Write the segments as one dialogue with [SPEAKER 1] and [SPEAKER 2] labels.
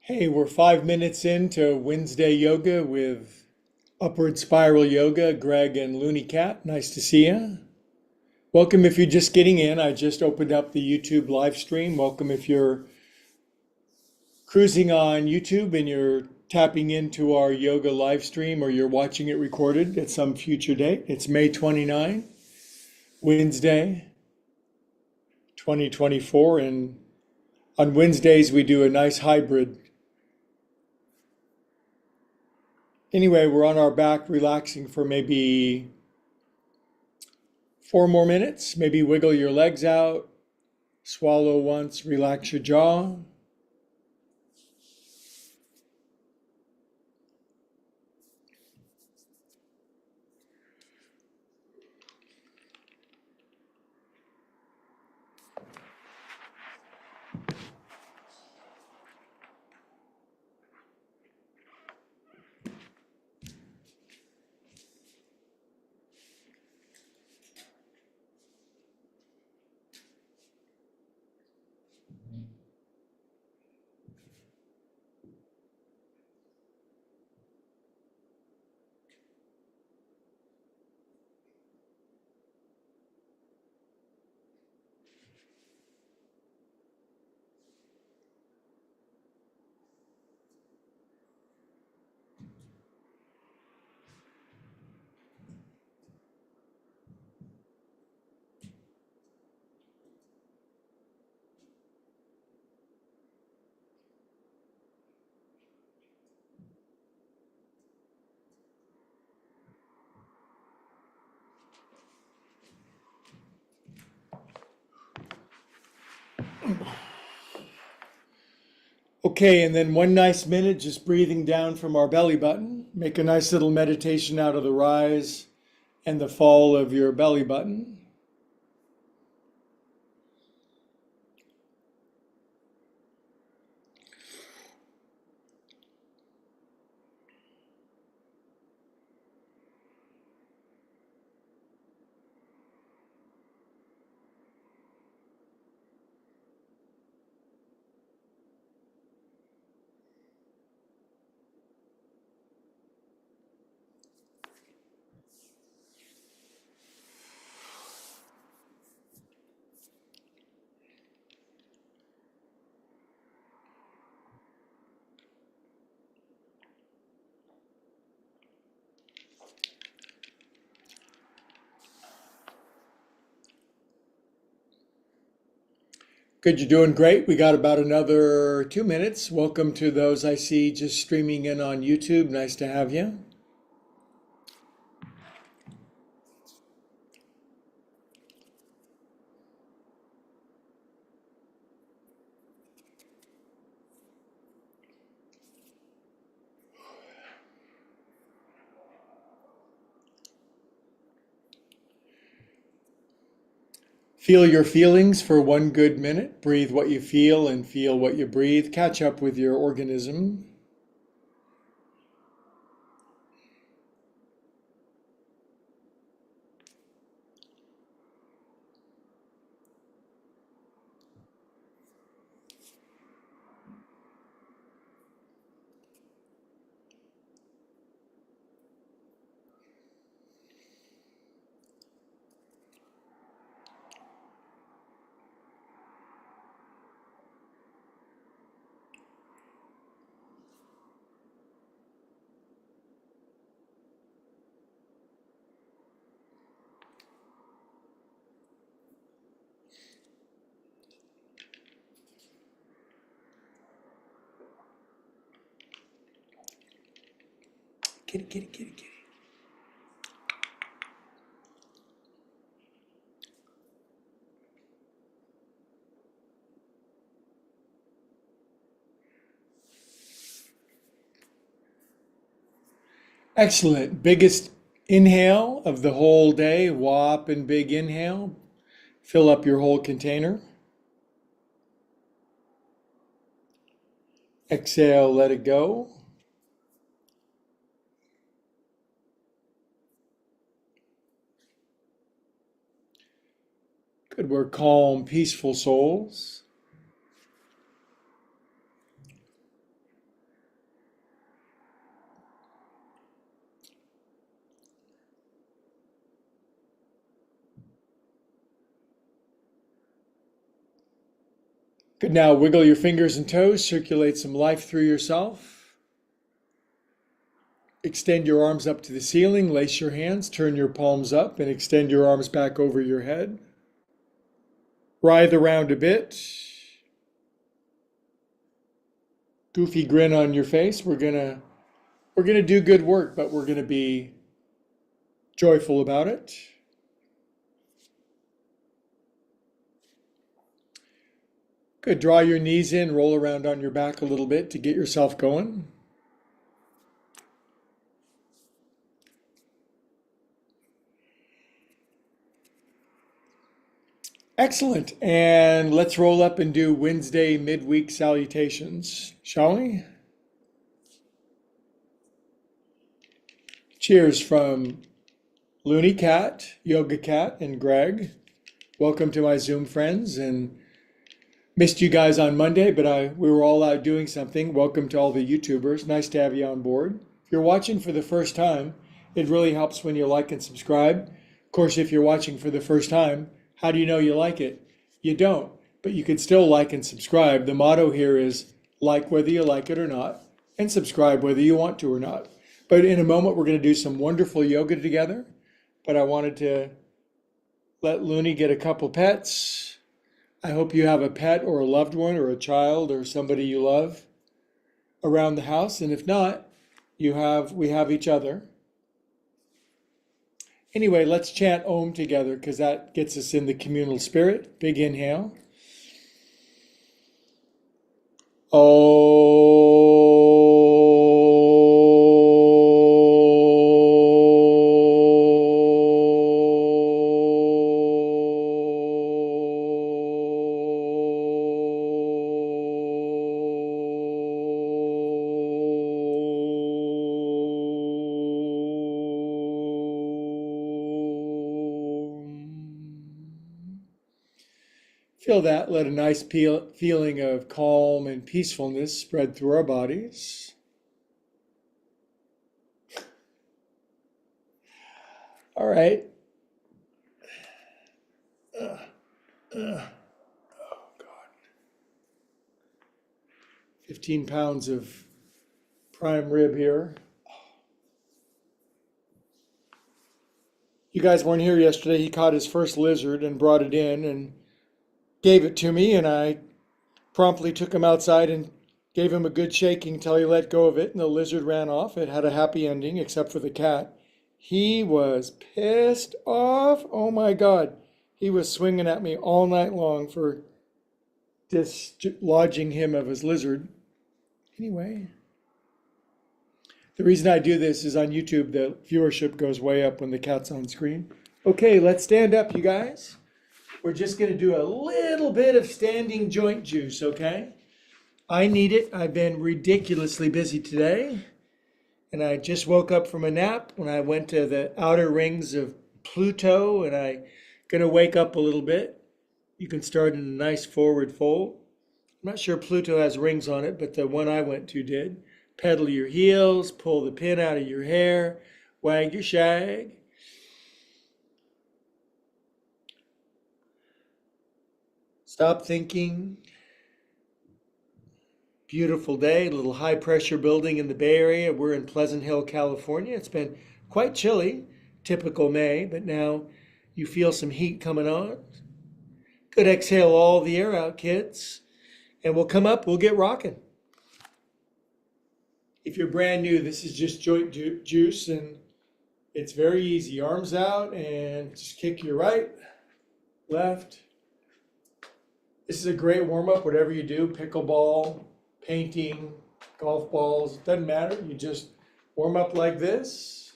[SPEAKER 1] Hey, we're 5 minutes into Wednesday yoga with Upward Spiral Yoga, Greg and Looney Cat. Nice to see you. Welcome if you're just getting in. I just opened up the YouTube live stream. Welcome if you're cruising on YouTube and you're tapping into our yoga live stream or you're watching it recorded at some future date. It's May 29, Wednesday, 2024. And on Wednesdays, we do a nice hybrid. Anyway, we're on our back relaxing for maybe 4 more minutes. Maybe wiggle your legs out, swallow once, relax your jaw. Okay, and then 1 nice minute just breathing down from our belly button. Make a nice little meditation out of the rise and the fall of your belly button. Good, you're doing great. We got about another 2 minutes. Welcome to those I see just streaming in on YouTube. Nice to have you. Feel your feelings for 1 good minute. Breathe what you feel and feel what you breathe. Catch up with your organism. Kitty, kitty, kitty, kitty. Excellent. Biggest inhale of the whole day. Whop and big inhale. Fill up your whole container. Exhale, let it go. Good. We're calm, peaceful souls. Good. Now wiggle your fingers and toes, circulate some life through yourself. Extend your arms up to the ceiling, lace your hands, turn your palms up, and extend your arms back over your head. Writhe around a bit. Goofy grin on your face. We're gonna do good work, but we're gonna be joyful about it. Good. Draw your knees in, roll around on your back a little bit to get yourself going. Excellent. And let's roll up and do Wednesday midweek salutations, shall we? Cheers from Looney Cat, Yoga Cat, and Greg. Welcome to my Zoom friends, and missed you guys on Monday, but we were all out doing something. Welcome to all the YouTubers. Nice to have you on board. If you're watching for the first time, it really helps when you like and subscribe. Of course, if you're watching for the first time, how do you know you like it? You don't, but you can still like and subscribe. The motto here is like whether you like it or not, and subscribe whether you want to or not. But in a moment, we're going to do some wonderful yoga together. But I wanted to let Looney get a couple pets. I hope you have a pet or a loved one or a child or somebody you love around the house. And if not, we have each other. Anyway, let's chant Om together because that gets us in the communal spirit. Big inhale. Feel that. Let a nice feeling of calm and peacefulness spread through our bodies. All right. Oh, God. 15 pounds of prime rib here. You guys weren't here yesterday. He caught his first lizard and brought it in and gave it to me, and I promptly took him outside and gave him a good shaking till he let go of it, and the lizard ran off. It had a happy ending, except for the cat. He was pissed off. Oh my God. He was swinging at me all night long for dislodging him of his lizard. Anyway, the reason I do this is on YouTube, the viewership goes way up when the cat's on screen. Okay, let's stand up, you guys. We're just going to do a little bit of standing joint juice, okay? I need it. I've been ridiculously busy today. And I just woke up from a nap when I went to the outer rings of Pluto, and I'm going to wake up a little bit. You can start in a nice forward fold. I'm not sure Pluto has rings on it, but the one I went to did. Pedal your heels, pull the pin out of your hair, wag your shag. Stop thinking. Beautiful day, a little high pressure building in the Bay Area. We're in Pleasant Hill, California. It's been quite chilly, typical May, but now you feel some heat coming on. Good, exhale all the air out, kids. And we'll come up, we'll get rocking. If you're brand new, this is just joint juice, and it's very easy. Arms out and just kick your right, left. This is a great warm-up, whatever you do, pickleball, painting, golf balls, doesn't matter. You just warm up like this,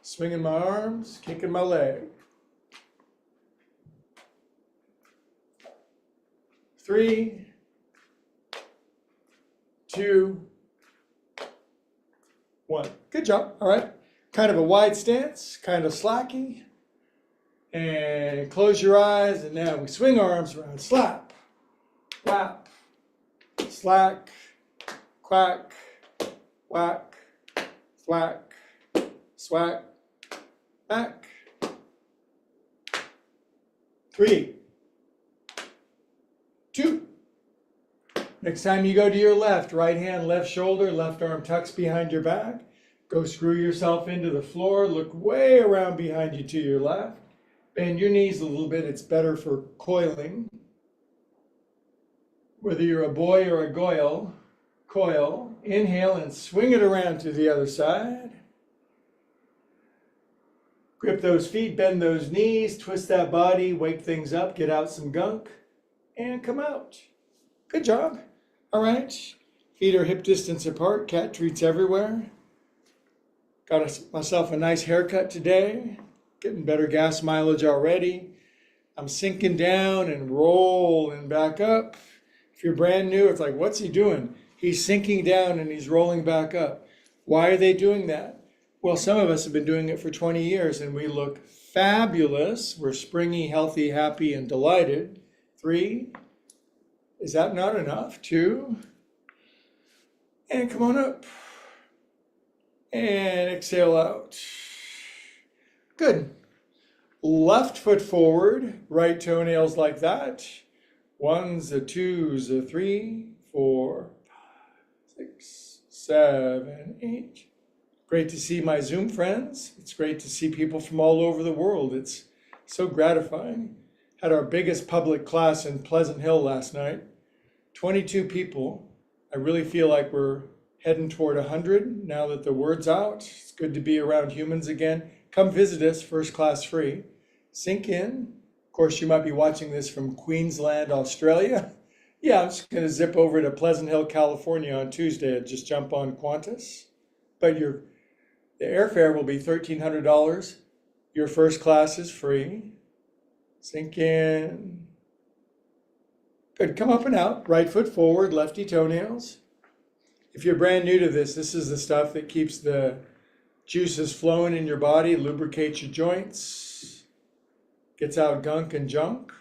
[SPEAKER 1] swinging my arms, kicking my leg. 3, 2, 1. Good job. All right. Kind of a wide stance, kind of slacky. And close your eyes, and now we swing our arms around. Slap, whap, slack, quack, whack, thwack, swack, back. 3, 2, Next time you go to your left, right hand, left shoulder, left arm tucks behind your back. Go screw yourself into the floor. Look way around behind you to your left. Bend your knees a little bit. It's better for coiling. Whether you're a boy or a goyle, coil. Inhale and swing it around to the other side. Grip those feet, bend those knees, twist that body, wake things up, get out some gunk, and come out. Good job. All right. Feet are hip distance apart, cat treats everywhere. Got myself a nice haircut today. Getting better gas mileage already. I'm sinking down and rolling back up. If you're brand new, it's like, what's he doing? He's sinking down and he's rolling back up. Why are they doing that? Well, some of us have been doing it for 20 years and we look fabulous. We're springy, healthy, happy, and delighted. 3. Is that not enough? 2. And come on up. And exhale out. Good. Left foot forward, right toenails like that. 1s, a 2s, a 3, 4, 5, 6, 7, 8. Great to see my Zoom friends. It's great to see people from all over the world. It's so gratifying. Had our biggest public class in Pleasant Hill last night. 22 people. I really feel like we're heading toward 100 now that the word's out. It's good to be around humans again. Come visit us, first class free. Sink in. Of course, you might be watching this from Queensland, Australia. Yeah, I'm just going to zip over to Pleasant Hill, California on Tuesday and just jump on Qantas. But the airfare will be $1,300. Your first class is free. Sink in. Good, come up and out. Right foot forward, lefty toenails. If you're brand new to this, this is the stuff that keeps the juices flowing in your body, lubricates your joints, gets out gunk and junk.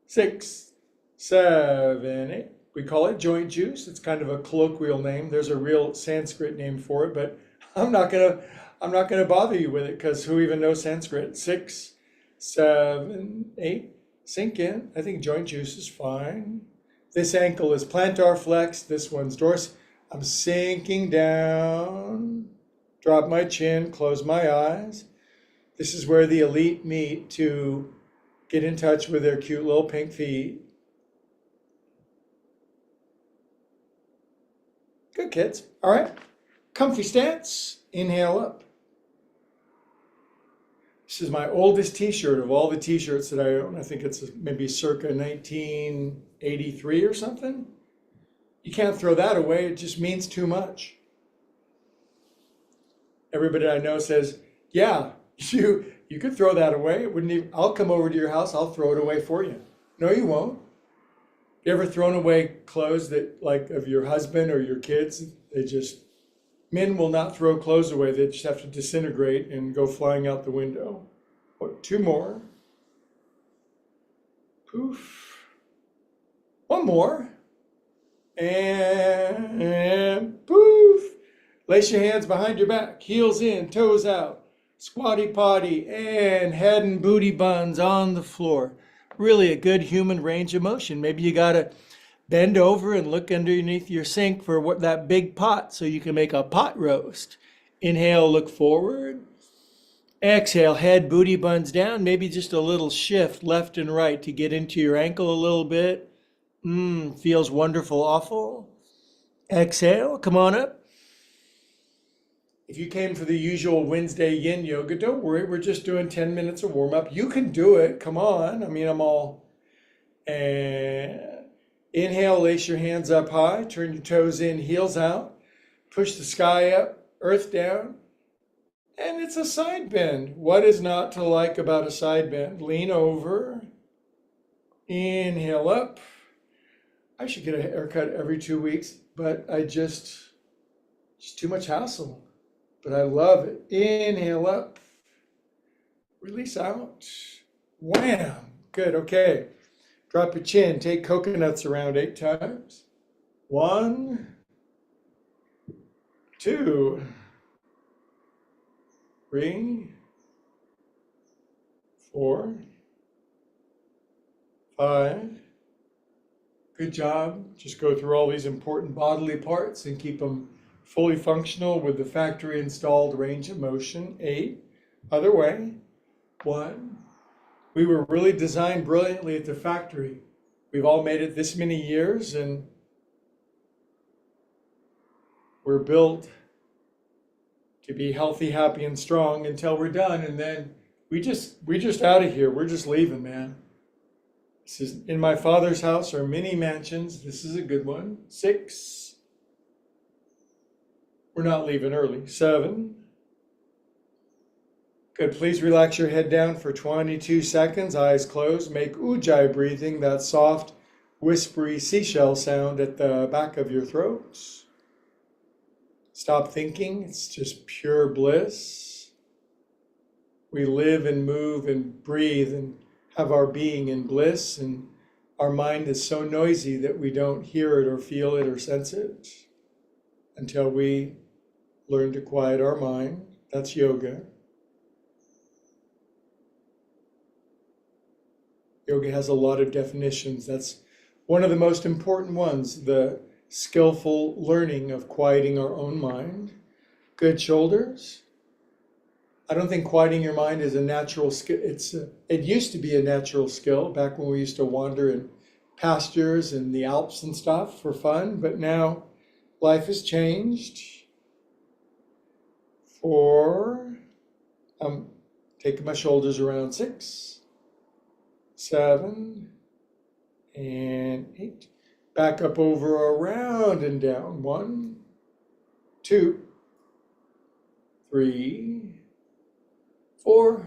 [SPEAKER 1] 6, 7, 8. We call it joint juice. It's kind of a colloquial name. There's a real Sanskrit name for it, but I'm not gonna bother you with it because who even knows Sanskrit? 6, 7, 8. Sink in. I think joint juice is fine. This ankle is plantar flex. This one's dorsal. I'm sinking down. Drop my chin. Close my eyes. This is where the elite meet to get in touch with their cute little pink feet. Good, kids. All right. Comfy stance. Inhale up. This is my oldest t-shirt of all the t-shirts that I own. I think it's maybe circa 1983 or something. You can't throw that away. It just means too much. Everybody I know says, yeah, you could throw that away. It wouldn't even, I'll come over to your house. I'll throw it away for you. No, you won't. You ever thrown away clothes that, like, of your husband or your kids? Men will not throw clothes away. They just have to disintegrate and go flying out the window. 2 more. Poof. 1 more. And poof. Lace your hands behind your back. Heels in, toes out. Squatty potty and head and booty buns on the floor. Really a good human range of motion. Maybe you got to bend over and look underneath your sink for that big pot so you can make a pot roast. Inhale, look forward. Exhale, head, booty buns down. Maybe just a little shift left and right to get into your ankle a little bit. Feels wonderful, awful. Exhale, come on up. If you came for the usual Wednesday yin yoga, don't worry. We're just doing 10 minutes of warm up. You can do it. Come on. I mean, I'm all... And inhale, lace your hands up high. Turn your toes in, heels out. Push the sky up, earth down. And it's a side bend. What is not to like about a side bend? Lean over. Inhale up. I should get a haircut every 2 weeks, but just too much hassle. But I love it. Inhale up. Release out. Wham. Good. Okay. Drop your chin. Take coconuts around 8 times. 1, 2, 3, 4, 5, Good job. Just go through all these important bodily parts and keep them fully functional with the factory installed range of motion. 8. Other way. 1. We were really designed brilliantly at the factory. We've all made it this many years and we're built to be healthy, happy, and strong until we're done. And then we just out of here. We're just leaving, man. This is in my Father's house are many mansions. This is a good one. 6. We're not leaving early. 7. Good. Please relax your head down for 22 seconds. Eyes closed. Make ujjayi breathing, that soft, whispery seashell sound at the back of your throat. Stop thinking. It's just pure bliss. We live and move and breathe and have our being in bliss, and our mind is so noisy that we don't hear it or feel it or sense it until we learn to quiet our mind. That's yoga. Yoga has a lot of definitions. That's one of the most important ones, the skillful learning of quieting our own mind. Good shoulders. I don't think quieting your mind is a natural skill. It used to be a natural skill back when we used to wander in pastures in the Alps and stuff for fun, but now life has changed. 4. I'm taking my shoulders around. 6, 7, and 8. Back up over, around, and down. 1, 2, 3, 4,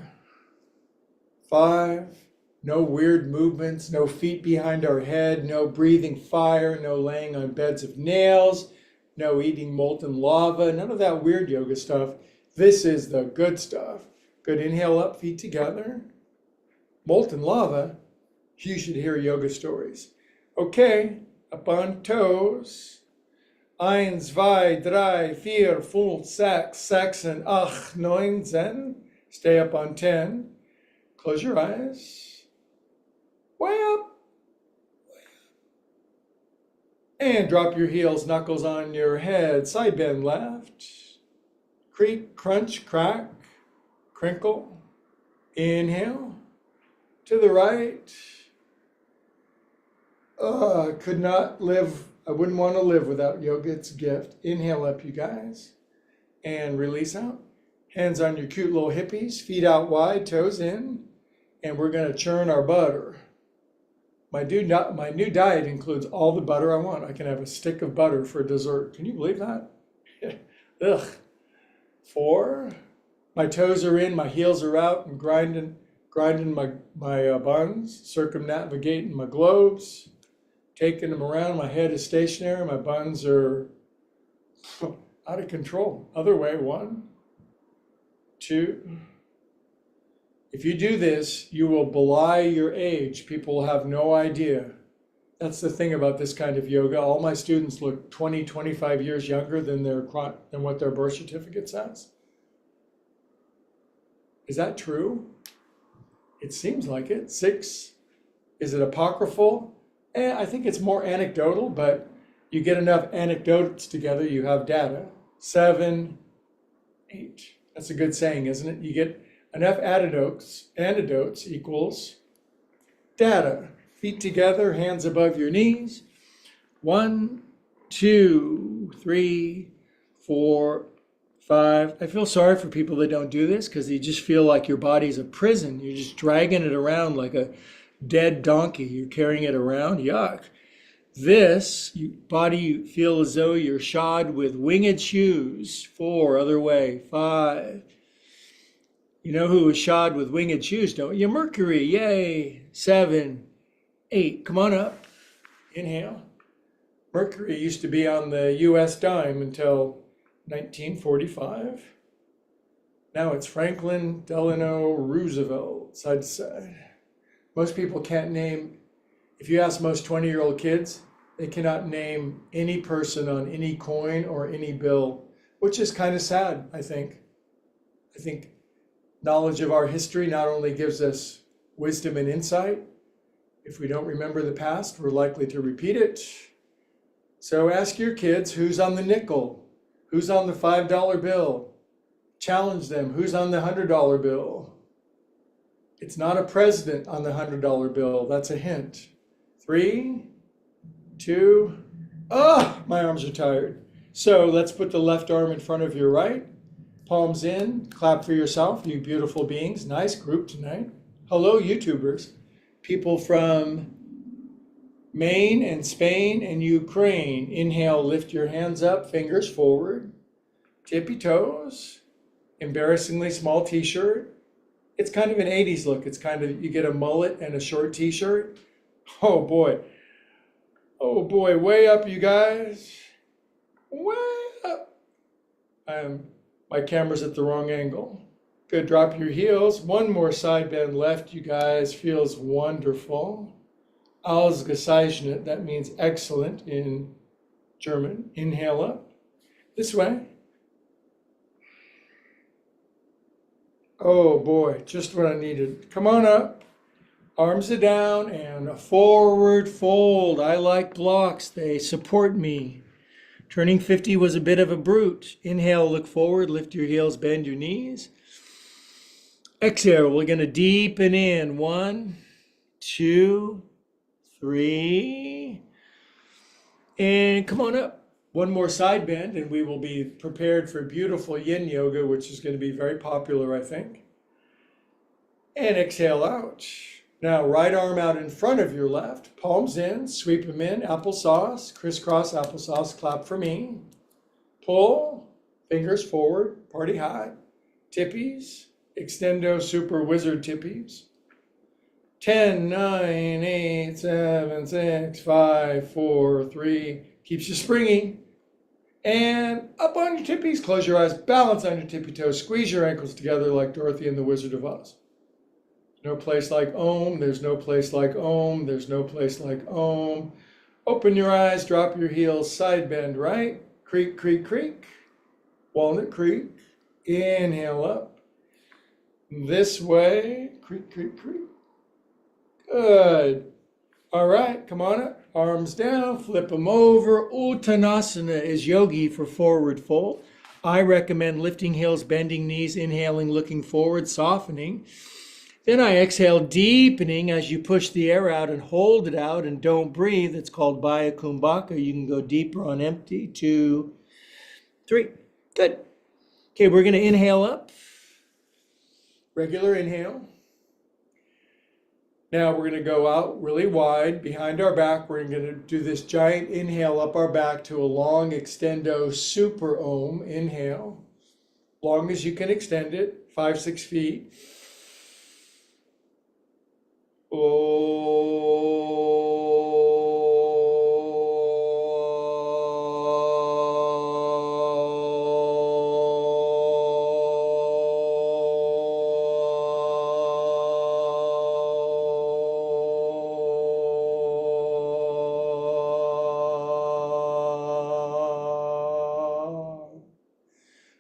[SPEAKER 1] 5. No weird movements, no feet behind our head, no breathing fire, no laying on beds of nails, no eating molten lava, none of that weird yoga stuff. This is the good stuff. Good. Inhale up, feet together. Molten lava, you should hear yoga stories. Okay, up on toes. 1, 2, 3, 4, 5, 6, 7, 8, 9, 10. Stay up on 10. Close your eyes. Way up. And drop your heels, knuckles on your head. Side bend left. Creak, crunch, crack, crinkle. Inhale. To the right. I could not live. I wouldn't want to live without yoga. It's a gift. Inhale up, you guys. And release out. Hands on your cute little hippies, feet out wide, toes in, and we're going to churn our butter. My new diet includes all the butter I want. I can have a stick of butter for dessert. Can you believe that? Ugh. 4. My toes are in, my heels are out. I'm grinding my buns, circumnavigating my globes, taking them around. My head is stationary. My buns are out of control. Other way. 1, 2. If you do this, you will belie your age. People will have no idea. That's the thing about this kind of yoga. All my students look 20, 25 years younger than what their birth certificate says. Is that true? It seems like it. 6. Is it apocryphal? I think it's more anecdotal, but you get enough anecdotes together, you have data. 7, 8. That's a good saying, isn't it? You get enough anecdotes equals data. Feet together, hands above your knees. 1, 2, 3, 4, 5. I feel sorry for people that don't do this because you just feel like your body's a prison. You're just dragging it around like a dead donkey. You're carrying it around. Yuck. This body, you feel as though you're shod with winged shoes. 4, other way. 5. You know who was shod with winged shoes, don't you? Mercury, yay. 7, 8. Come on up. Inhale. Mercury used to be on the US dime until 1945. Now it's Franklin Delano Roosevelt, side to side. Most people can't name, if you ask most 20-year-old kids, they cannot name any person on any coin or any bill, which is kind of sad, I think. I think knowledge of our history not only gives us wisdom and insight, If we don't remember the past, we're likely to repeat it. So ask your kids, who's on the nickel? Who's on the $5 bill? Challenge them, who's on the $100 bill? It's not a president on the $100 bill, that's a hint. 3, 2, my arms are tired. So let's put the left arm in front of your right. Palms in, clap for yourself, you beautiful beings. Nice group tonight. Hello, YouTubers. People from Maine and Spain and Ukraine. Inhale, lift your hands up, fingers forward. Tippy toes. Embarrassingly small t-shirt. It's kind of an 80s look. It's kind of, you get a mullet and a short t-shirt. Oh boy. Oh boy, way up, you guys. Way up. My camera's at the wrong angle. Good, drop your heels. One more side bend left, you guys. Feels wonderful. Ausgezeichnet, that means excellent in German. Inhale up. This way. Oh boy, just what I needed. Come on up. Arms are down and a forward fold. I like blocks, they support me. Turning 50 was a bit of a brute. Inhale, look forward, lift your heels, bend your knees. Exhale, we're going to deepen in. 1, 2, 3. And come on up. One more side bend and we will be prepared for beautiful yin yoga, which is going to be very popular, I think. And exhale out. Now, right arm out in front of your left, palms in, sweep them in, applesauce, crisscross applesauce, clap for me. Pull, fingers forward, party high, tippies, extendo super wizard tippies. 10, 9, 8, 7, 6, 5, 4, 3, keeps you springy. And up on your tippies, close your eyes, balance on your tippy toes, squeeze your ankles together like Dorothy and the Wizard of Oz. No place like Om, there's no place like Om, there's no place like Om. Open your eyes, drop your heels, side bend right, creak, creak, creak. Walnut Creek, inhale up. This way, creak, creak, creak. Good. All right, come on up, arms down, flip them over. Uttanasana is yogi for forward fold. I recommend lifting heels, bending knees, inhaling, looking forward, softening. Then I exhale, deepening as you push the air out and hold it out and don't breathe. It's called Baya Kumbhaka. You can go deeper on empty. 2, 3. Good. Okay, we're going to inhale up. Regular inhale. Now we're going to go out really wide behind our back. We're going to do this giant inhale up our back to a long extendo super Om. Inhale. Long as you can extend it, 5, 6 feet.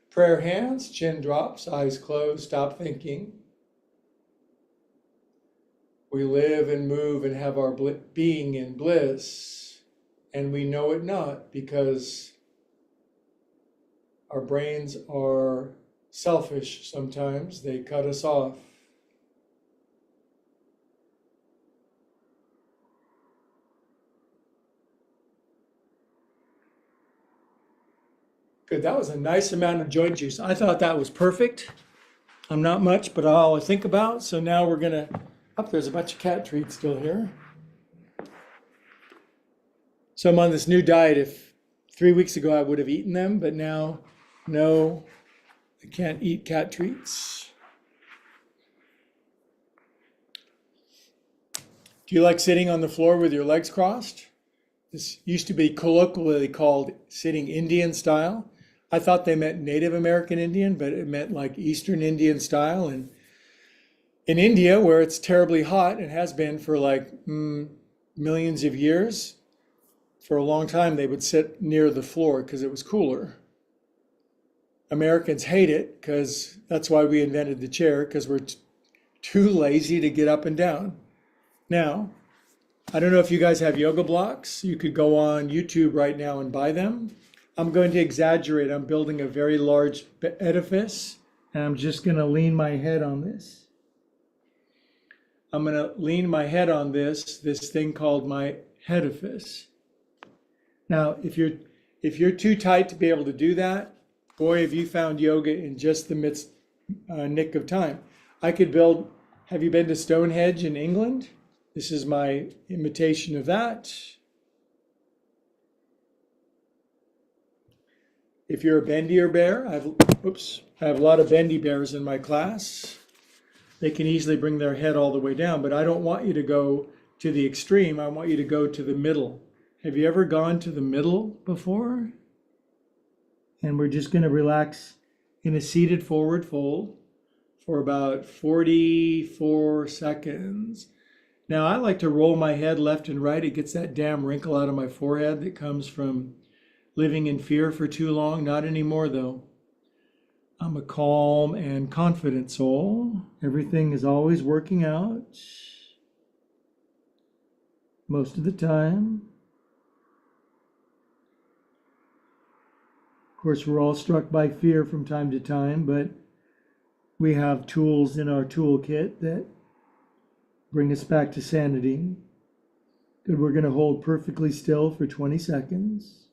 [SPEAKER 1] Prayer hands, chin drops, eyes closed, stop thinking. We live and move and have our being in bliss, and we know it not because our brains are selfish sometimes. They cut us off. Good, that was a nice amount of joint juice. I thought that was perfect. I'm not much, but all I think about. So now we're gonna, there's a bunch of cat treats still here. So I'm on this new diet. If 3 weeks ago I would have eaten them, but now, no, I can't eat cat treats. Do you like sitting on the floor with your legs crossed? This used to be colloquially called sitting Indian style. I thought they meant Native American Indian, but it meant like Eastern Indian style. And in India, where it's terribly hot and has been for like millions of years, for a long time they would sit near the floor because it was cooler. Americans hate it because that's why we invented the chair, because we're too lazy to get up and down. Now, I don't know if you guys have yoga blocks. You could go on YouTube right now and buy them. I'm going to exaggerate. I'm building a very large edifice, and I'm just going to lean my head on this. I'm going to lean my head on this thing called my headifice. Now, if you're too tight to be able to do that, boy, have you found yoga in just the nick of time. I could build. Have you been to Stonehenge in England? This is my imitation of that. If you're a bendier bear, I have a lot of bendy bears in my class. They can easily bring their head all the way down, but I don't want you to go to the extreme. I want you to go to the middle. Have you ever gone to the middle before? And we're just going to relax in a seated forward fold for about 44 seconds. Now, I like to roll my head left and right. It gets that damn wrinkle out of my forehead that comes from living in fear for too long. Not anymore, though. I'm a calm and confident soul. Everything is always working out. Most of the time. Of course, we're all struck by fear from time to time, but we have tools in our toolkit that bring us back to sanity. Good, we're going to hold perfectly still for 20 seconds.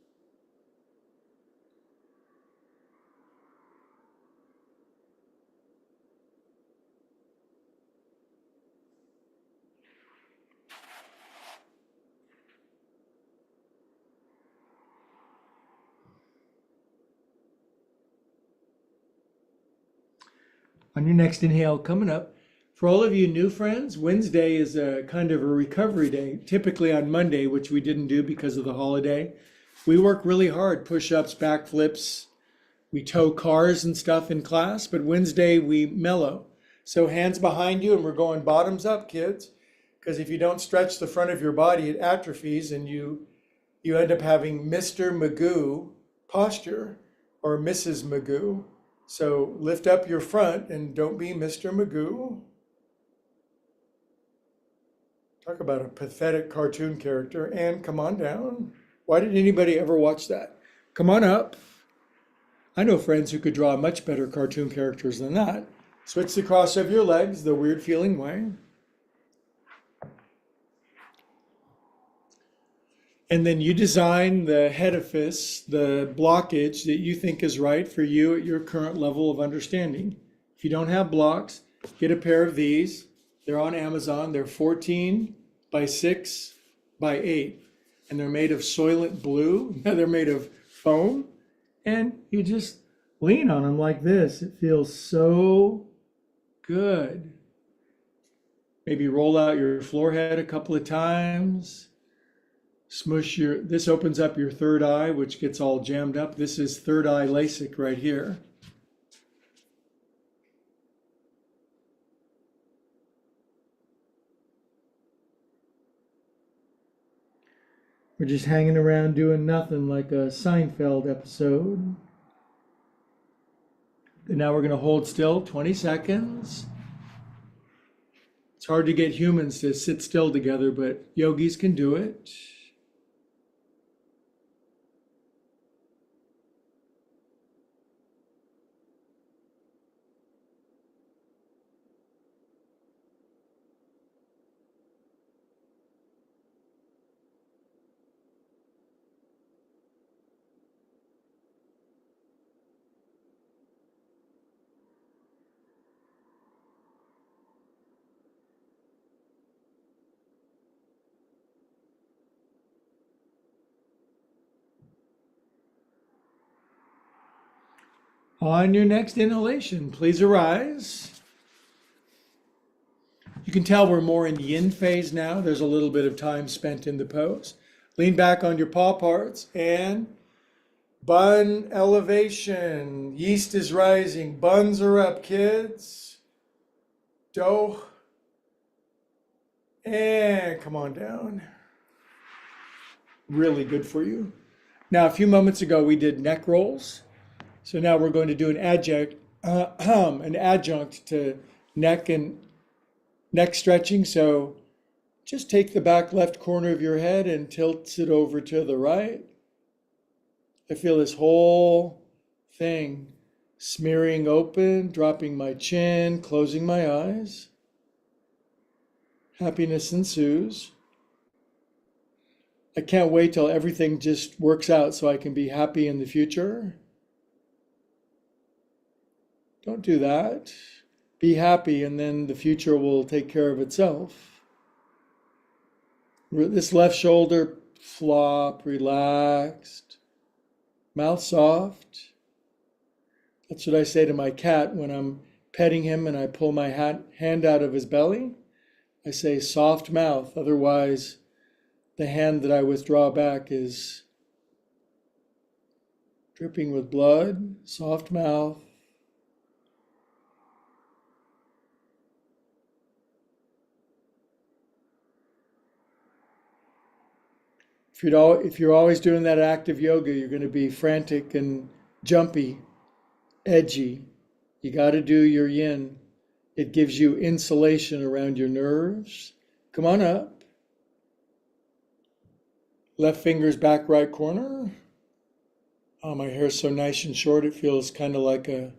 [SPEAKER 1] On your next inhale, coming up, for all of you new friends, Wednesday is a kind of a recovery day. Typically on Monday, which we didn't do because of the holiday, we work really hard, push-ups, backflips. We tow cars and stuff in class, but Wednesday we mellow. So hands behind you, and we're going bottoms up, kids, because if you don't stretch the front of your body, it atrophies, and you end up having Mr. Magoo posture or Mrs. Magoo. So lift up your front and don't be Mr. Magoo. Talk about a pathetic cartoon character. And come on down. Why did anybody ever watch that? Come on up. I know friends who could draw much better cartoon characters than that. Switch the cross of your legs the weird feeling way. And then you design the headifice, the blockage that you think is right for you at your current level of understanding. If you don't have blocks, get a pair of these. They're on Amazon. They're 14 by 6 by 8. And they're made of soylent blue. They're made of foam. And you just lean on them like this. It feels so good. Maybe roll out your forehead a couple of times. Smush this opens up your third eye, which gets all jammed up. This is third eye LASIK right here. We're just hanging around doing nothing like a Seinfeld episode. And now we're going to hold still 20 seconds. It's hard to get humans to sit still together, but yogis can do it. On your next inhalation, please arise. You can tell we're more in yin phase now. There's a little bit of time spent in the pose. Lean back on your paw parts and bun elevation. Yeast is rising. Buns are up, kids. Dough. And come on down. Really good for you. Now, a few moments ago, we did neck rolls. So now we're going to do an adjunct to neck stretching. So Just take the back left corner of your head and tilt it over to the right. I feel this whole thing smearing open, dropping my chin, closing my eyes. Happiness ensues. I can't wait till everything just works out so I can be happy in the future. Don't do that. Be happy, and then the future will take care of itself. This left shoulder flop, relaxed, mouth soft. That's what I say to my cat when I'm petting him and I pull my hand out of his belly. I say soft mouth, otherwise the hand that I withdraw back is dripping with blood. Soft mouth. If you're always doing that active yoga, you're going to be frantic and jumpy, edgy. You got to do your yin. It gives you insulation around your nerves. Come on up. Left finger's back right corner. Oh, my hair's so nice and short, it feels kind of like I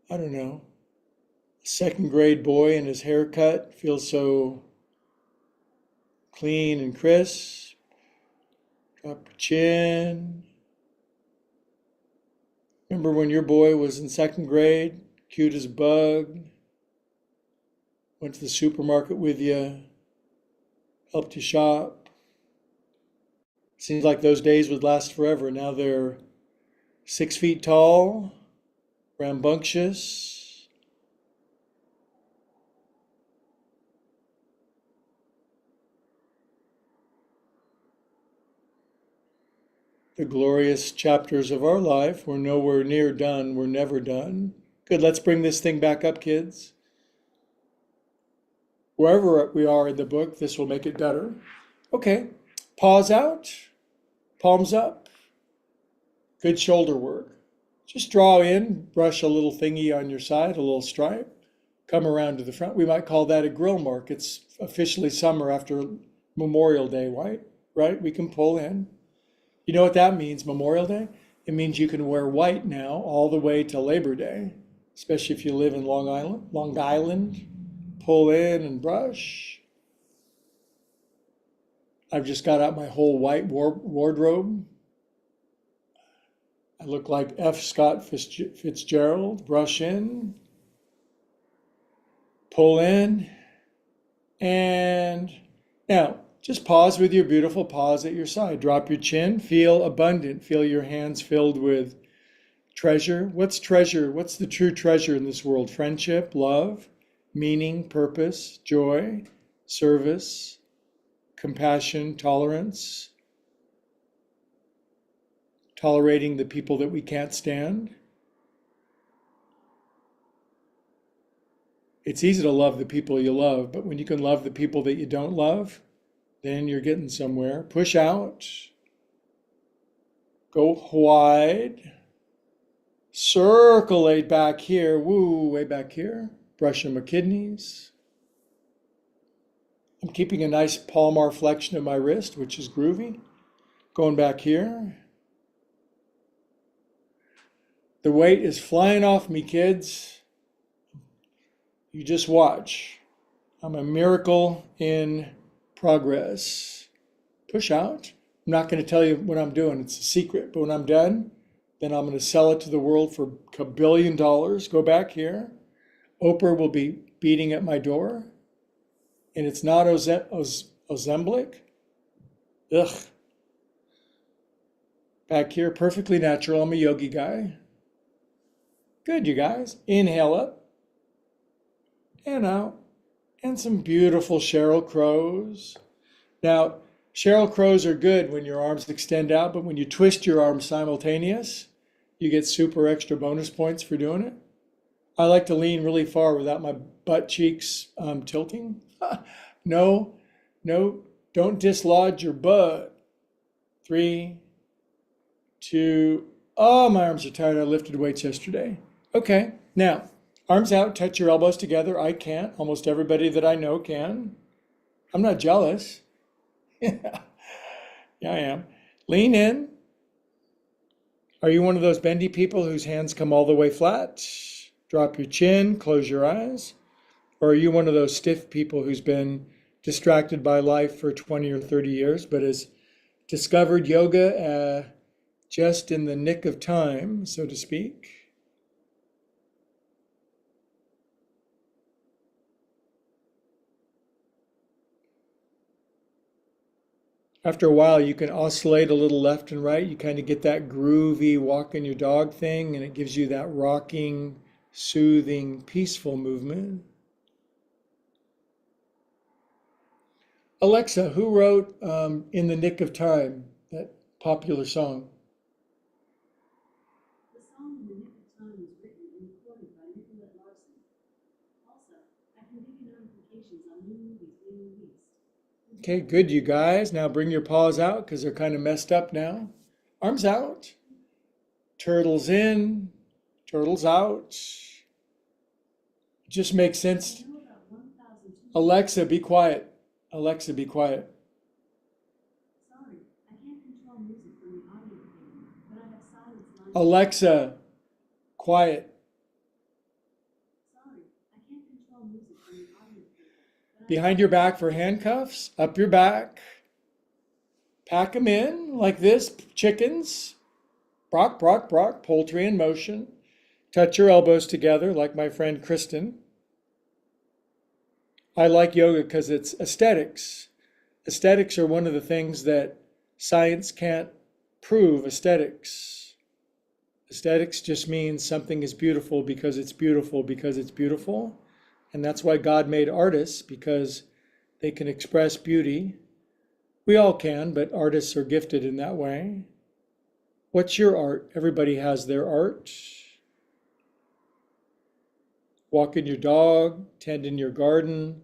[SPEAKER 1] don't know, a second grade boy, and his haircut feels so clean and crisp. Drop your chin. Remember when your boy was in second grade, cute as a bug, went to the supermarket with you, helped you shop. Seems like those days would last forever. Now they're 6 feet tall, rambunctious. The glorious chapters of our life. We're nowhere near done. We're never done. Good, let's bring this thing back up, kids. Wherever we are in the book, this will make it better. Okay, paws out, palms up. Good shoulder work. Just draw in, brush a little thingy on your side, a little stripe. Come around to the front. We might call that a grill mark. It's officially summer after Memorial Day, right? We can pull in. You know what that means, Memorial Day? It means you can wear white now all the way to Labor Day, especially if you live in Long Island. Pull in and brush. I've just got out my whole white wardrobe. I look like F. Scott Fitzgerald. Brush in, pull in, and now just pause with your beautiful paws at your side. Drop your chin, feel abundant, feel your hands filled with treasure. What's treasure? What's the true treasure in this world? Friendship, love, meaning, purpose, joy, service, compassion, tolerance, tolerating the people that we can't stand. It's easy to love the people you love, but when you can love the people that you don't love, then you're getting somewhere. Push out. Go wide. Circulate back here. Woo, way back here. Brushing my kidneys. I'm keeping a nice palmar flexion of my wrist, which is groovy. Going back here. The weight is flying off me, kids. You just watch. I'm a miracle in progress. Push out. I'm not going to tell you what I'm doing. It's a secret. But when I'm done, then I'm going to sell it to the world for $1 billion. Go back here. Oprah will be beating at my door. And it's not Ozembic. Ugh. Back here, perfectly natural. I'm a yogi guy. Good, you guys. Inhale up and out. And some beautiful Sheryl Crows. Now, Sheryl Crows are good when your arms extend out, but when you twist your arms simultaneous, you get super extra bonus points for doing it. I like to lean really far without my butt cheeks tilting. No, don't dislodge your butt. 3, 2, oh, my arms are tired. I lifted weights yesterday. Okay, now, arms out, touch your elbows together. I can't. Almost everybody that I know can. I'm not jealous. Yeah, I am. Lean in. Are you one of those bendy people whose hands come all the way flat? Drop your chin, close your eyes. Or are you one of those stiff people who's been distracted by life for 20 or 30 years, but has discovered yoga just in the nick of time, so to speak? After a while, you can oscillate a little left and right. You kind of get that groovy walking your dog thing, and it gives you that rocking, soothing, peaceful movement. Alexa, who wrote In the Nick of Time, that popular song?
[SPEAKER 2] The song "In the Nick of Time" was written and recorded by Nicolette Larson. Also, I can give you notifications on new movies being released.
[SPEAKER 1] Okay, good, you guys. Now bring your paws out because they're kind of messed up now. Arms out. Turtles in, turtles out. It just makes
[SPEAKER 2] I
[SPEAKER 1] sense.
[SPEAKER 2] know about 1,200.
[SPEAKER 1] Alexa, be quiet. Alexa, be quiet.
[SPEAKER 2] Sorry, I can't control music from the audio thing, but I have silence lined up.
[SPEAKER 1] Alexa, quiet.
[SPEAKER 2] Sorry, I can't control music from the audio thing, but I have
[SPEAKER 1] Behind your back for handcuffs, up your back. Pack them in like this, chickens. Brock, brock, brock, poultry in motion. Touch your elbows together like my friend Kristen. I like yoga because it's aesthetics. Aesthetics are one of the things that science can't prove. Aesthetics. Aesthetics just means something is beautiful because it's beautiful because it's beautiful. And that's why God made artists, because they can express beauty. We all can, but artists are gifted in that way. What's your art? Everybody has their art. Walking your dog, tending your garden,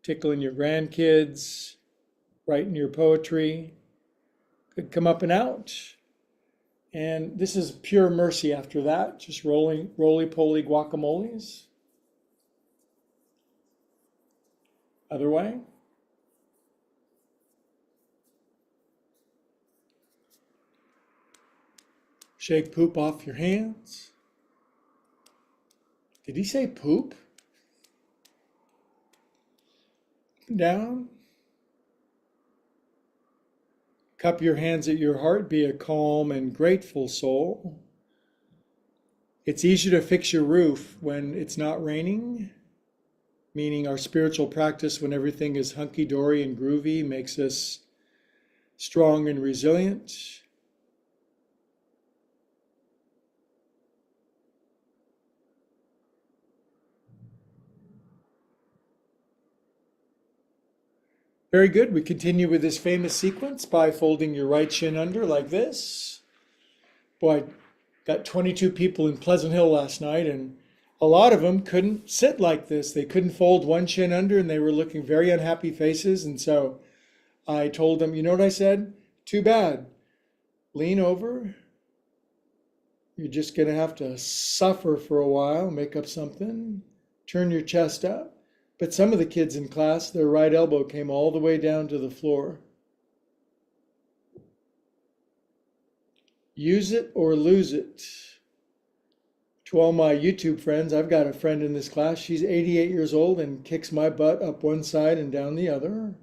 [SPEAKER 1] tickling your grandkids, writing your poetry. Could come up and out. And this is pure mercy after that, just roly-poly guacamoles. Other way. Shake poop off your hands. Did he say poop? Down. Cup your hands at your heart. Be a calm and grateful soul. It's easier to fix your roof when it's not raining, meaning our spiritual practice when everything is hunky-dory and groovy makes us strong and resilient. Very good. We continue with this famous sequence by folding your right shin under like this. Boy, I got 22 people in Pleasant Hill last night, and a lot of them couldn't sit like this. They couldn't fold one shin under, and they were looking very unhappy faces. And so I told them, you know what I said? Too bad. Lean over. You're just going to have to suffer for a while, make up something. Turn your chest up. But some of the kids in class, their right elbow came all the way down to the floor. Use it or lose it. To all my YouTube friends, I've got a friend in this class. She's 88 years old and kicks my butt up one side and down the other.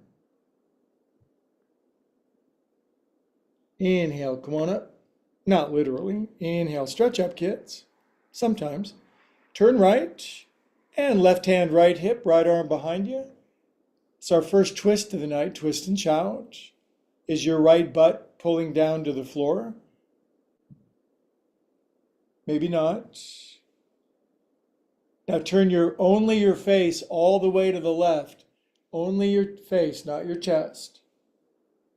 [SPEAKER 1] Inhale, come on up. Not literally. Inhale, stretch up, kids. Sometimes. Turn right. And left hand, right hip, right arm behind you. It's our first twist of the night, twist and shout. Is your right butt pulling down to the floor? Maybe not. Now turn only your face all the way to the left. Only your face, not your chest.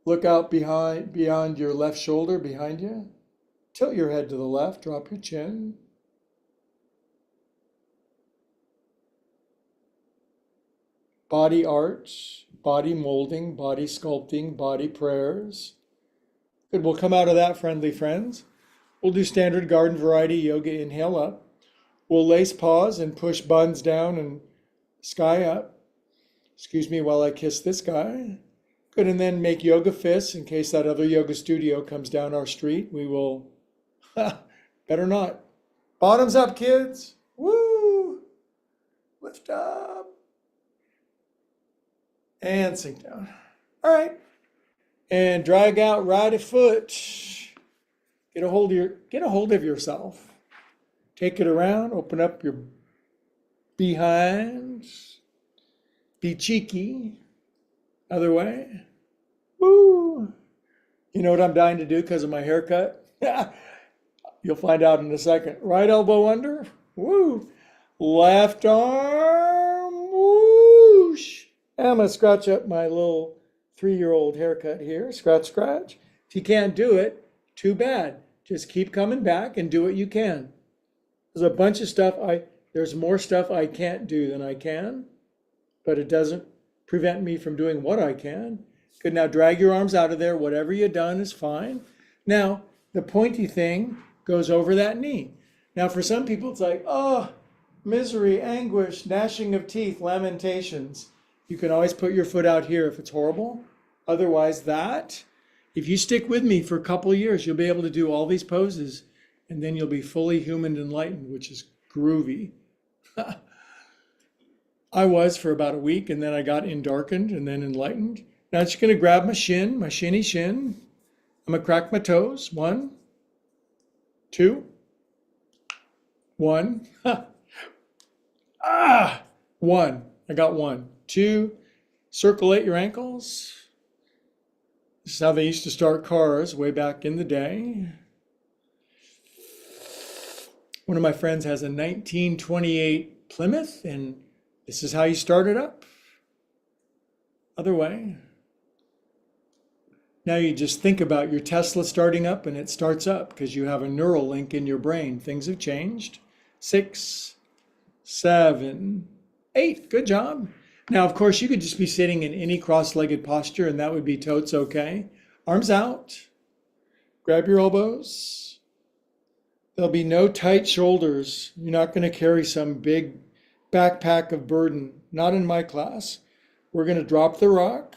[SPEAKER 1] Look out beyond your left shoulder, behind you. Tilt your head to the left, drop your chin. Body art, body molding, body sculpting, body prayers. Good, we'll come out of that, friendly friends. We'll do standard garden variety yoga, inhale up. We'll lace paws and push buns down and sky up. Excuse me while I kiss this guy. Good, and then make yoga fists in case that other yoga studio comes down our street. We will, better not. Bottoms up, kids. Woo! Lift up. And sink down. All right. And drag out right foot. Get a hold of yourself. Take it around, open up your behinds. Be cheeky. Other way. Woo! You know what I'm dying to do because of my haircut? You'll find out in a second. Right elbow under. Woo! Left arm. Whoosh! I'm going to scratch up my little 3-year-old haircut here. Scratch, scratch. If you can't do it, too bad. Just keep coming back and do what you can. There's a bunch of stuff there's more stuff I can't do than I can, but it doesn't prevent me from doing what I can. Good, now drag your arms out of there. Whatever you've done is fine. Now, the pointy thing goes over that knee. Now, for some people, it's like, oh, misery, anguish, gnashing of teeth, lamentations. You can always put your foot out here if it's horrible. Otherwise, if you stick with me for a couple of years, you'll be able to do all these poses, and then you'll be fully human enlightened, which is groovy. I was for about a week, and then I got darkened and then enlightened. Now I'm just going to grab my shin, my shinny shin. I'm going to crack my toes. 1, 2, 1. 1. I got 1. 2. Circulate your ankles. This is how they used to start cars way back in the day. One of my friends has a 1928 Plymouth, and this is how you start it up. Other way. Now you just think about your Tesla starting up, and it starts up because you have a neural link in your brain. Things have changed. 6, 7, 8. Good job. Now, of course, you could just be sitting in any cross-legged posture, and that would be totes okay. Arms out. Grab your elbows. There'll be no tight shoulders. You're not going to carry some big backpack of burden. Not in my class. We're going to drop the rock.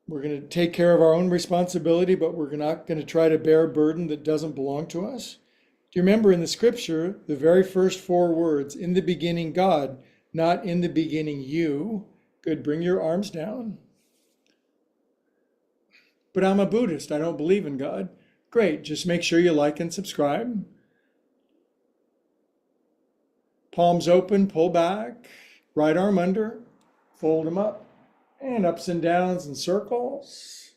[SPEAKER 1] We're going to take care of our own responsibility, but we're not going to try to bear a burden that doesn't belong to us. Do you remember in the scripture, the very first 4 words, in the beginning God, not in the beginning you? Good, bring your arms down. But I'm a Buddhist. I don't believe in God. Great, just make sure you like and subscribe. Palms open, pull back, right arm under, fold them up, and ups and downs and circles.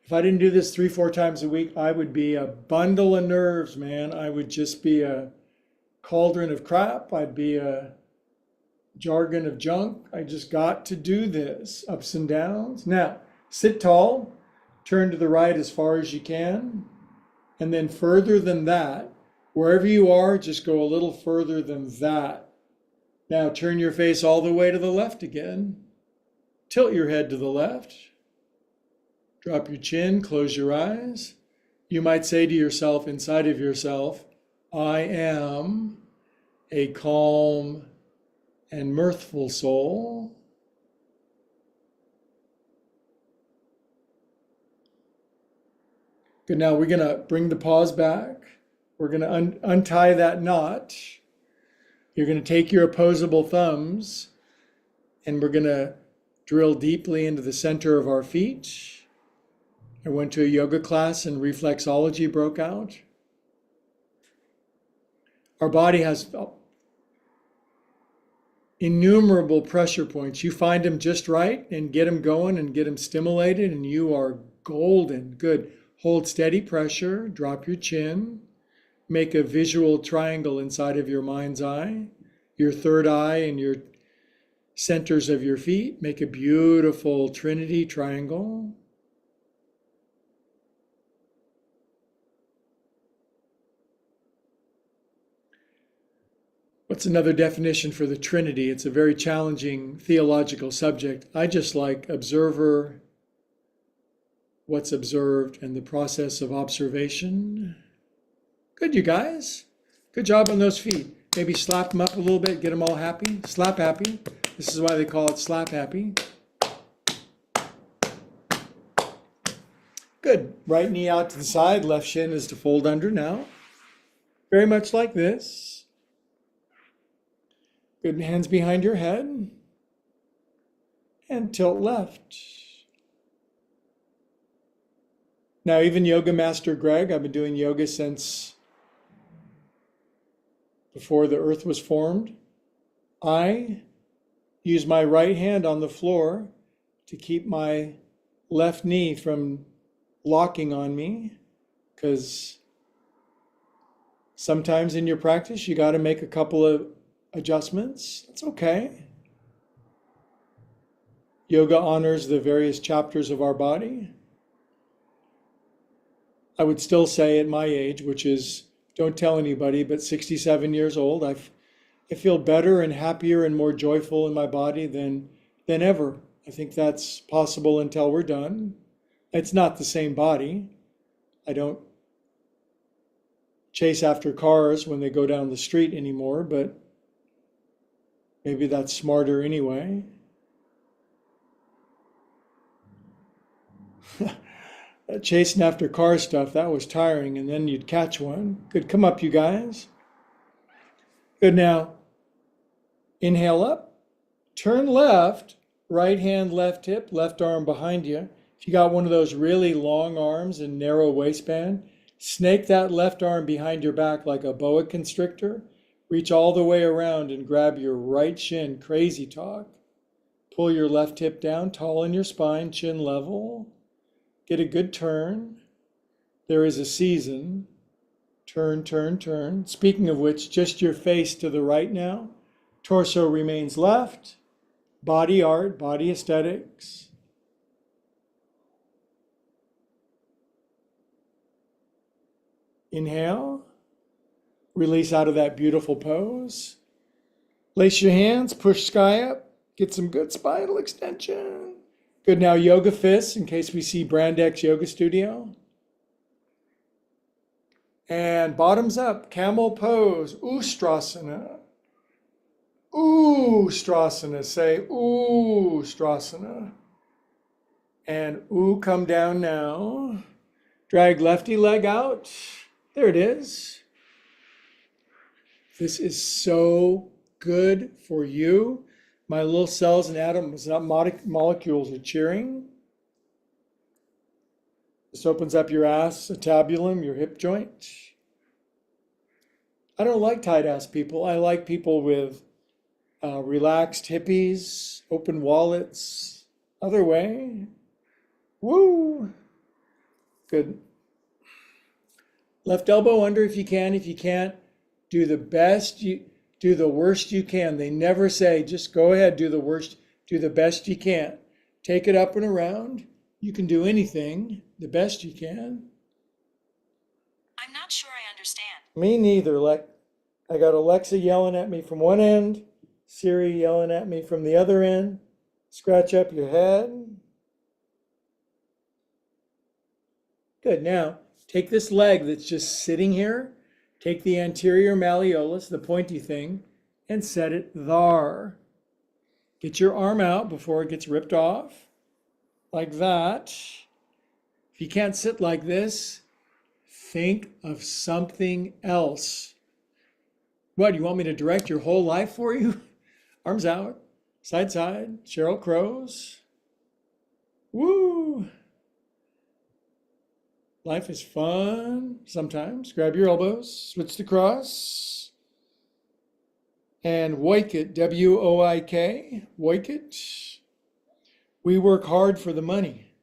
[SPEAKER 1] If I didn't do this 3-4 times a week, I would be a bundle of nerves, man. I would just be a cauldron of crap. I'd be a jargon of junk. I just got to do this, ups and downs. Now, sit tall, turn to the right as far as you can, and then further than that. Wherever you are, just go a little further than that. Now turn your face all the way to the left again. Tilt your head to the left. Drop your chin, close your eyes. You might say to yourself, inside of yourself, I am a calm and mirthful soul. Good, now we're going to bring the paws back. We're going to untie that knot. You're going to take your opposable thumbs and we're going to drill deeply into the center of our feet. I went to a yoga class and reflexology broke out. Our body has innumerable pressure points. You find them just right and get them going and get them stimulated and you are golden. Good. Hold steady pressure, drop your chin. Make a visual triangle inside of your mind's eye, your third eye and your centers of your feet. Make a beautiful Trinity triangle. What's another definition for the Trinity? It's a very challenging theological subject. I just like observer, what's observed, and the process of observation. Good, you guys. Good job on those feet. Maybe slap them up a little bit, get them all happy. Slap happy. This is why they call it slap happy. Good. Right knee out to the side, left shin is to fold under now. Very much like this. Good. Hands behind your head. And tilt left. Now, even Yoga Master Greg, I've been doing yoga since before the earth was formed. I use my right hand on the floor to keep my left knee from locking on me, because sometimes in your practice you got to make a couple of adjustments. That's okay. Yoga honors the various chapters of our body. I would still say at my age, which is, don't tell anybody, but 67 years old, I feel better and happier and more joyful in my body than ever. I think that's possible until we're done. It's not the same body. I don't chase after cars when they go down the street anymore, but maybe that's smarter anyway. Chasing after car stuff, that was tiring, and then you'd catch one. Good, come up, you guys. Good, now, inhale up, turn left, right hand, left hip, left arm behind you. If you got one of those really long arms and narrow waistband, snake that left arm behind your back like a boa constrictor. Reach all the way around and grab your right shin, crazy talk. Pull your left hip down, tall in your spine, chin level. Get a good turn. There is a season. Turn, turn, turn. Speaking of which, just your face to the right now. Torso remains left. Body art, body aesthetics. Inhale. Release out of that beautiful pose. Lace your hands, push sky up. Get some good spinal extension. Good, now yoga fists, in case we see Brand X Yoga Studio. And bottoms up, camel pose, Ustrasana. Ustrasana, say Ustrasana. And come down now. Drag lefty leg out. There it is. This is so good for you. My little cells and atoms, not molecules, are cheering. This opens up your acetabulum, your hip joint. I don't like tight ass people. I like people with relaxed hippies, open wallets. Other way. Woo! Good. Left elbow under if you can. If you can't, do the best do the worst you can. They never say, just go ahead, do the worst, do the best you can. Take it up and around. You can do anything, the best you can.
[SPEAKER 2] I'm not sure I understand.
[SPEAKER 1] Me neither. I got Alexa yelling at me from one end, Siri yelling at me from the other end. Scratch up your head. Good, now take this leg that's just sitting here. Take the anterior malleolus, the pointy thing, and set it there. Get your arm out before it gets ripped off, like that. If you can't sit like this, think of something else. What, you want me to direct your whole life for you? Arms out, side, side, Sheryl Crow's. Woo! Life is fun sometimes. Grab your elbows, switch to cross. And woik it, W-O-I-K, woik it. We work hard for the money.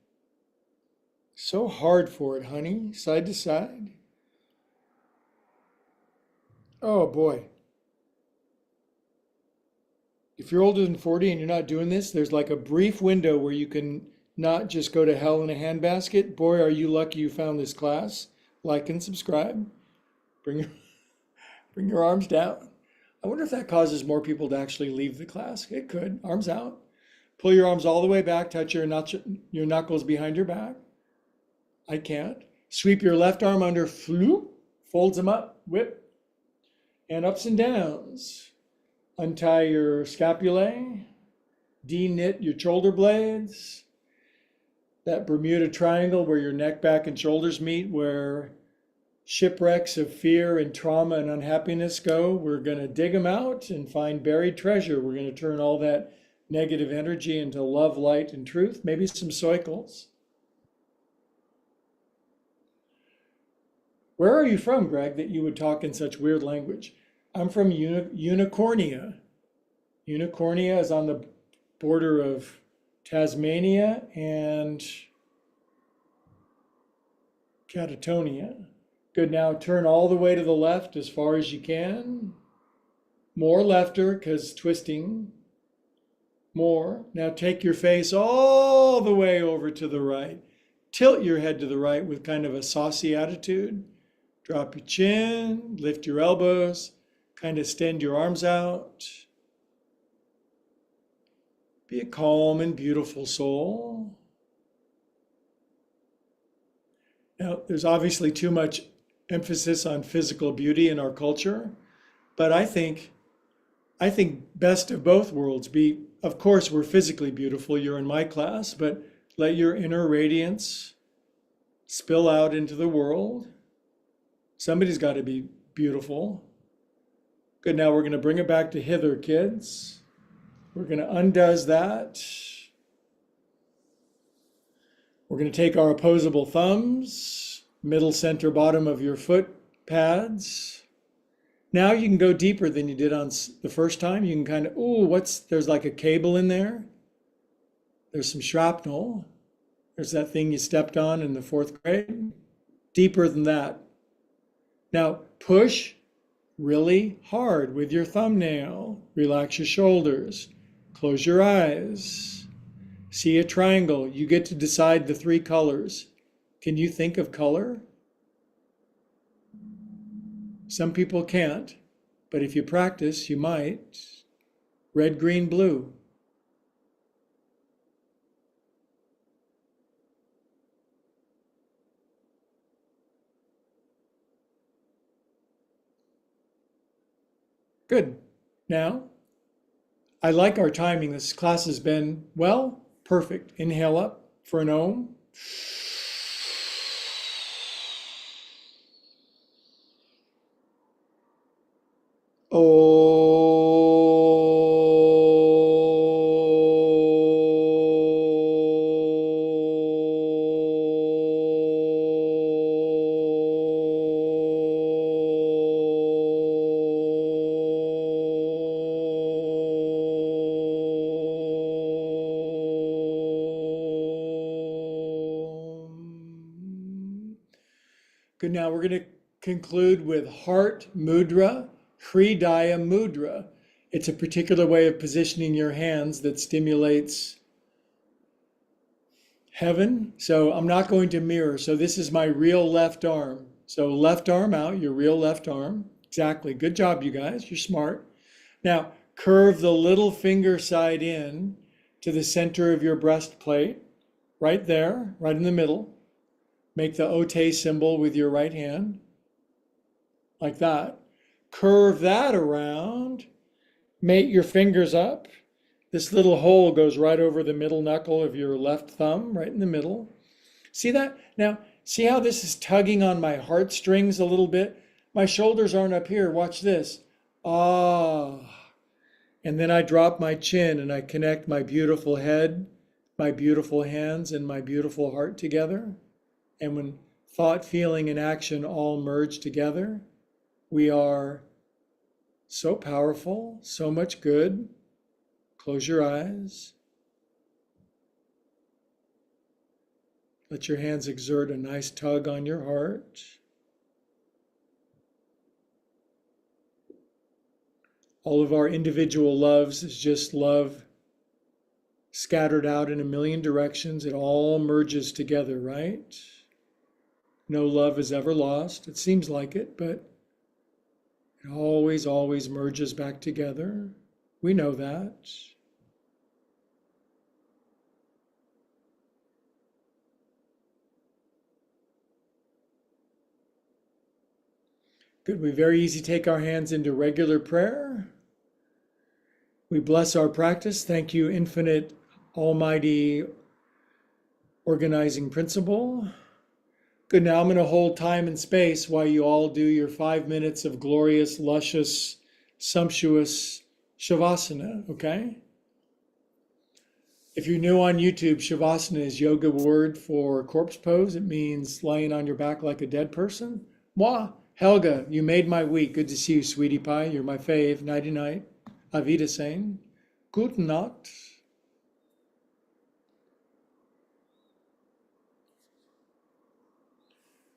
[SPEAKER 1] So hard for it, honey, side to side. Oh boy. If you're older than 40 and you're not doing this, there's like a brief window where you can not just go to hell in a handbasket. Boy, are you lucky you found this class. Like and subscribe. Bring your arms down. I wonder if that causes more people to actually leave the class. It could. Arms out. Pull your arms all the way back. Touch your knuckles behind your back. I can't. Sweep your left arm under. Floop. Folds them up. Whip. and ups and downs. Untie your scapulae, de-knit your shoulder blades, that Bermuda Triangle where your neck, back, and shoulders meet, where shipwrecks of fear and trauma and unhappiness go. We're going to dig them out and find buried treasure. We're going to turn all that negative energy into love, light, and truth, maybe some cycles. Where are you from, Greg, that you would talk in such weird language? I'm from Unicornia. Unicornia is on the border of Tasmania and Catatonia. Good, now turn all the way to the left as far as you can. More lefter, because twisting. More. Now take your face all the way over to the right. Tilt your head to the right with kind of a saucy attitude. Drop your chin, lift your elbows, kind of extend your arms out. Be a calm and beautiful soul. Now, there's obviously too much emphasis on physical beauty in our culture, but I think best of both worlds be, of course, we're physically beautiful, you're in my class, but let your inner radiance spill out into the world. Somebody's got to be beautiful. Good, now we're going to bring it back to hither, kids. We're going to undoes that. We're going to take our opposable thumbs, middle, center, bottom of your foot pads. Now you can go deeper than you did on the first time. You can kind of, there's like a cable in there. There's some shrapnel. There's that thing you stepped on in the 4th grade. Deeper than that. Now push really hard with your thumbnail. Relax your shoulders. Close your eyes. See a triangle. You get to decide the 3 colors. Can you think of color? Some people can't, but if you practice, you might. Red, green, blue. Good. Now, I like our timing. This class has been, well, perfect. Inhale up for an Om. Good, now we're going to conclude with Heart Mudra, Hridaya Mudra. It's a particular way of positioning your hands that stimulates heaven. So I'm not going to mirror. So this is my real left arm. So left arm out, your real left arm. Exactly. Good job, you guys. You're smart. Now curve the little finger side in to the center of your breastplate, right there, right in the middle. Make the Ote symbol with your right hand, like that. Curve that around. Mate your fingers up. This little hole goes right over the middle knuckle of your left thumb, right in the middle. See that? Now, see how this is tugging on my heartstrings a little bit? My shoulders aren't up here. Watch this. Ah. And then I drop my chin and I connect my beautiful head, my beautiful hands, and my beautiful heart together. And when thought, feeling, and action all merge together, we are so powerful, so much good. Close your eyes. Let your hands exert a nice tug on your heart. All of our individual loves is just love scattered out in a million directions. It all merges together, right? No love is ever lost. It seems like it, but it always, always merges back together. We know that. Good. We very easy take our hands into regular prayer. We bless our practice. Thank you, infinite, almighty, organizing principle. Good. Now I'm going to hold time and space while you all do your 5 minutes of glorious, luscious, sumptuous Shavasana, okay? If you're new on YouTube, Shavasana is yoga word for corpse pose. It means laying on your back like a dead person. Moi, Helga, you made my week. Good to see you, sweetie pie. You're my fave. Nighty night. Auf Wiedersehen. Guten Nacht.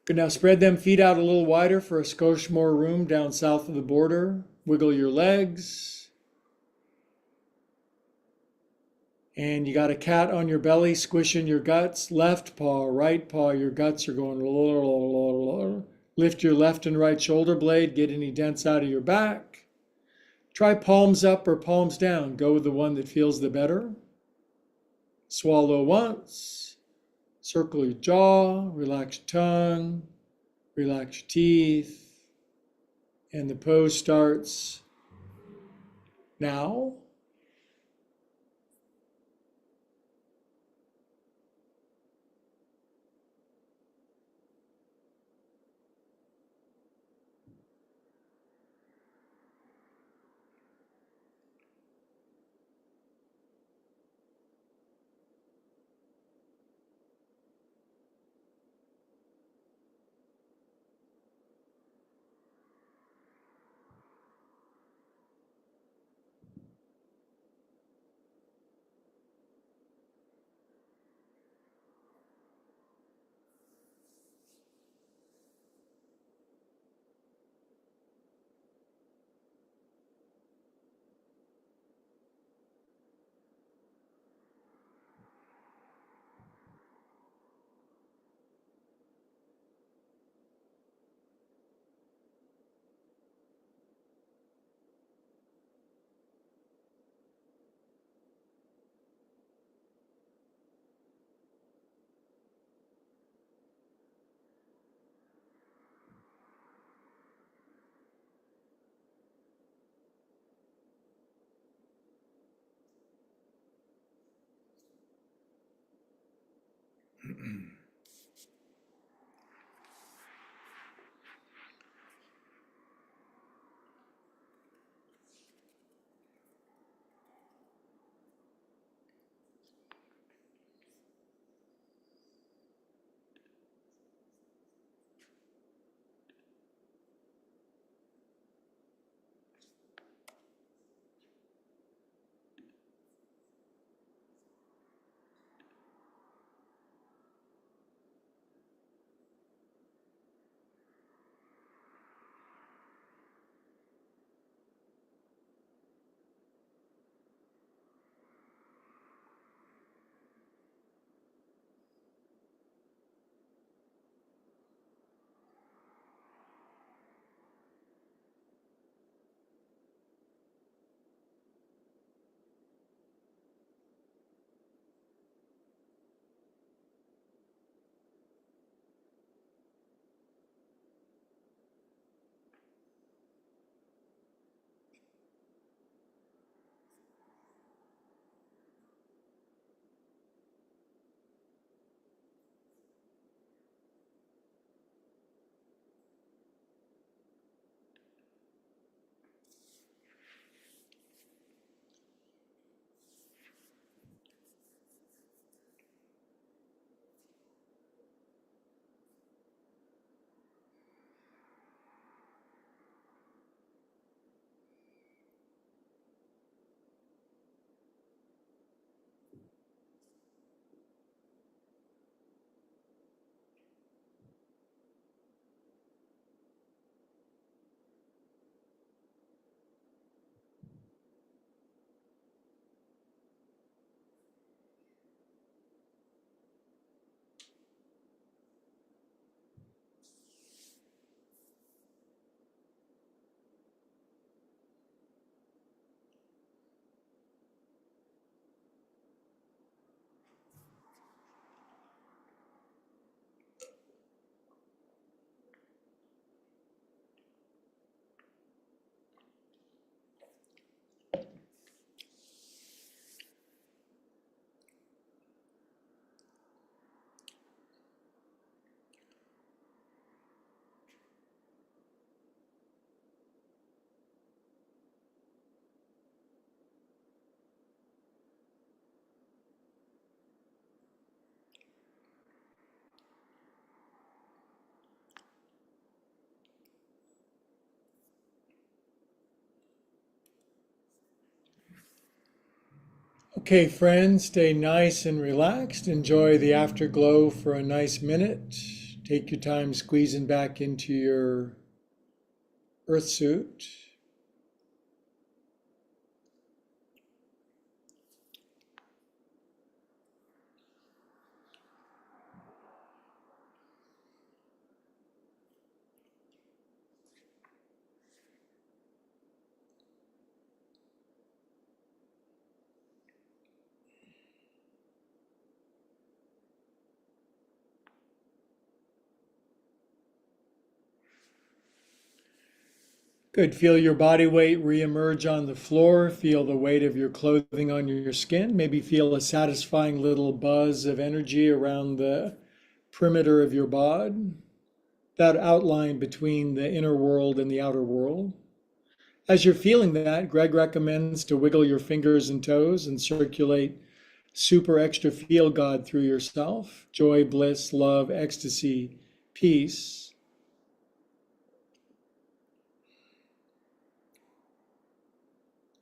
[SPEAKER 1] Good. Now spread them feet out a little wider for a skosh more room down south of the border. Wiggle your legs. And you got a cat on your belly, squishing your guts. Left paw, right paw, your guts are going. Lift your left and right shoulder blade. Get any dents out of your back. Try palms up or palms down. Go with the one that feels the better. Swallow once. Circle your jaw. Relax your tongue. Relax your teeth. And the pose starts now. Okay, friends, stay nice and relaxed. Enjoy the afterglow for a nice minute. Take your time squeezing back into your earth suit. Good. Feel your body weight reemerge on the floor. Feel the weight of your clothing on your skin. Maybe feel a satisfying little buzz of energy around the perimeter of your bod, that outline between the inner world and the outer world. As you're feeling that, Greg recommends to wiggle your fingers and toes and circulate super extra feel God through yourself. Joy, bliss, love, ecstasy, peace.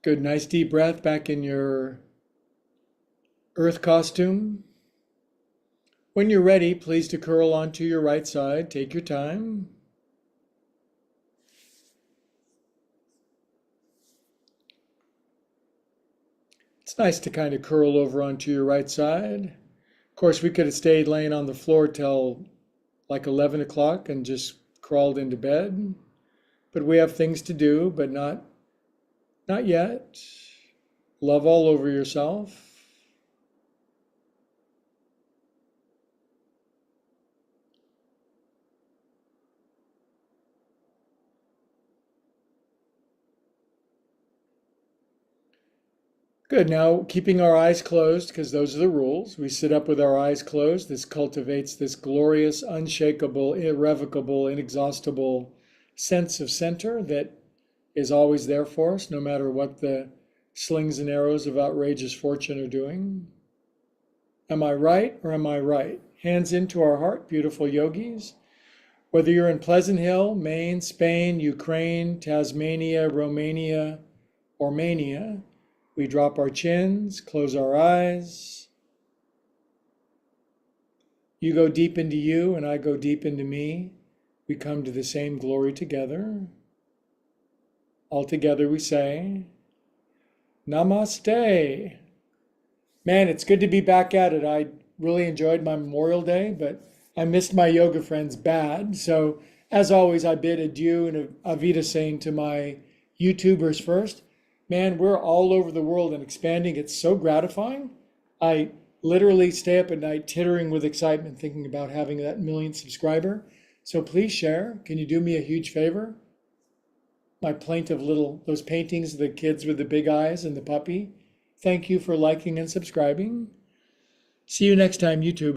[SPEAKER 1] Good. Nice deep breath back in your earth costume. When you're ready, please to curl onto your right side. Take your time. It's nice to kind of curl over onto your right side. Of course, we could have stayed laying on the floor till like 11 o'clock and just crawled into bed. But we have things to do, but not yet. Love all over yourself. Good. Now, keeping our eyes closed, because those are the rules. We sit up with our eyes closed. This cultivates this glorious, unshakable, irrevocable, inexhaustible sense of center that is always there for us, no matter what the slings and arrows of outrageous fortune are doing. Am I right or am I right? Hands into our heart, beautiful yogis. Whether you're in Pleasant Hill, Maine, Spain, Ukraine, Tasmania, Romania, or Mania, we drop our chins, close our eyes. You go deep into you and I go deep into me. We come to the same glory together. All together we say, Namaste. Man, it's good to be back at it. I really enjoyed my Memorial Day, but I missed my yoga friends bad. So, as always, I bid adieu and Avita saying to my YouTubers first. Man, we're all over the world and expanding. It's so gratifying. I literally stay up at night tittering with excitement thinking about having that millionth subscriber. So please share. Can you do me a huge favor? My plaintive little, those paintings of the kids with the big eyes and the puppy. Thank you for liking and subscribing. See you next time, YouTuber.